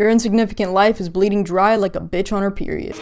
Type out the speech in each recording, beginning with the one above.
Your insignificant life is bleeding dry like a bitch on her period.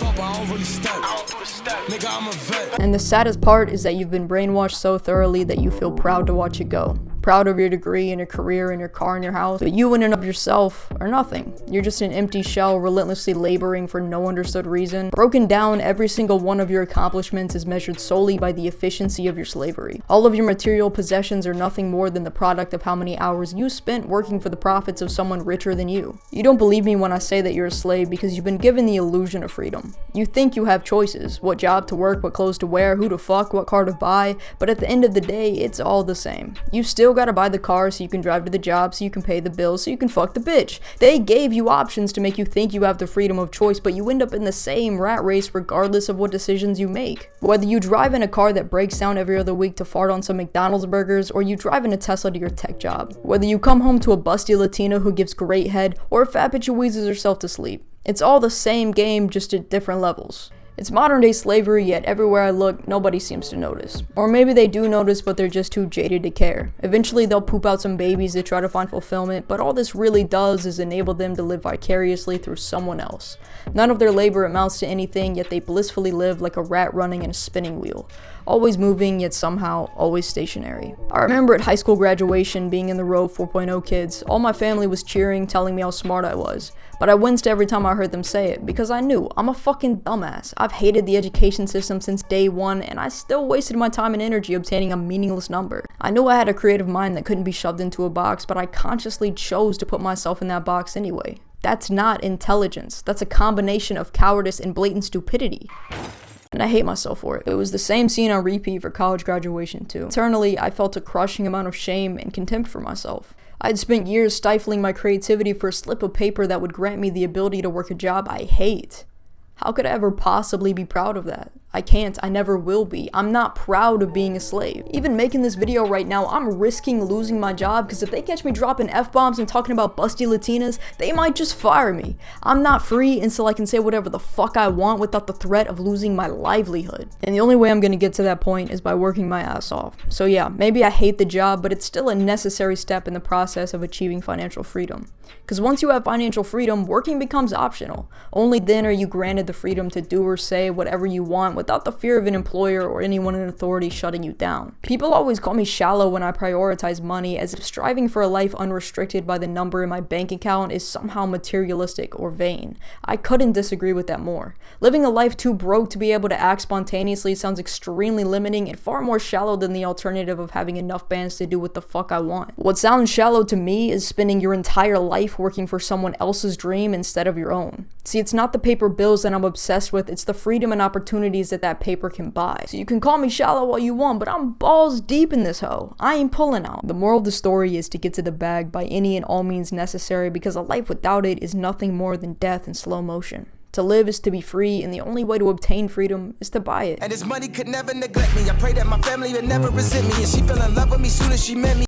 And the saddest part is that you've been brainwashed so thoroughly that you feel proud to watch it go. Proud of your degree and your career and your car and your house, but you in and of yourself are nothing. You're just an empty shell relentlessly laboring for no understood reason. Broken down, every single one of your accomplishments is measured solely by the efficiency of your slavery. All of your material possessions are nothing more than the product of how many hours you spent working for the profits of someone richer than you. You don't believe me when I say that you're a slave because you've been given the illusion of freedom. You think you have choices, what job to work, what clothes to wear, who to fuck, what car to buy, but at the end of the day, it's all the same. You still gotta buy the car so you can drive to the job, so you can pay the bills, so you can fuck the bitch. They gave you options to make you think you have the freedom of choice, but you end up in the same rat race regardless of what decisions you make. Whether you drive in a car that breaks down every other week to fart on some McDonald's burgers, or you drive in a Tesla to your tech job. Whether you come home to a busty Latina who gives great head, or a fat bitch who wheezes herself to sleep. It's all the same game, just at different levels. It's modern day slavery, yet everywhere I look, nobody seems to notice. Or maybe they do notice, but they're just too jaded to care. Eventually they'll poop out some babies to try to find fulfillment, but all this really does is enable them to live vicariously through someone else. None of their labor amounts to anything, yet they blissfully live like a rat running in a spinning wheel. Always moving, yet somehow always stationary. I remember at high school graduation being in the row of 4.0 kids. All my family was cheering, telling me how smart I was. But I winced every time I heard them say it, because I knew I'm a fucking dumbass. I've hated the education system since day one, and I still wasted my time and energy obtaining a meaningless number. I knew I had a creative mind that couldn't be shoved into a box, but I consciously chose to put myself in that box anyway. That's not intelligence. That's a combination of cowardice and blatant stupidity. And I hate myself for it. It was the same scene on repeat for college graduation too. Internally, I felt a crushing amount of shame and contempt for myself. I'd spent years stifling my creativity for a slip of paper that would grant me the ability to work a job I hate. How could I ever possibly be proud of that? I can't, I never will be. I'm not proud of being a slave. Even making this video right now, I'm risking losing my job because if they catch me dropping F-bombs and talking about busty Latinas, they might just fire me. I'm not free until I can say whatever the fuck I want without the threat of losing my livelihood. And the only way I'm gonna get to that point is by working my ass off. So yeah, maybe I hate the job, but it's still a necessary step in the process of achieving financial freedom. Because once you have financial freedom, working becomes optional. Only then are you granted the freedom to do or say whatever you want without the fear of an employer or anyone in authority shutting you down. People always call me shallow when I prioritize money, as if striving for a life unrestricted by the number in my bank account is somehow materialistic or vain. I couldn't disagree with that more. Living a life too broke to be able to act spontaneously sounds extremely limiting and far more shallow than the alternative of having enough bands to do what the fuck I want. What sounds shallow to me is spending your entire life working for someone else's dream instead of your own. See, it's not the paper bills that I'm obsessed with, it's the freedom and opportunities that paper can buy. So you can call me shallow all you want, but I'm balls deep in this hoe. I ain't pulling out. The moral of the story is to get to the bag by any and all means necessary, because a life without it is nothing more than death in slow motion. To live is to be free, and the only way to obtain freedom is to buy it. And this money could never neglect me. I pray that my family would never resent me, and she fell in love with me soon as she met me.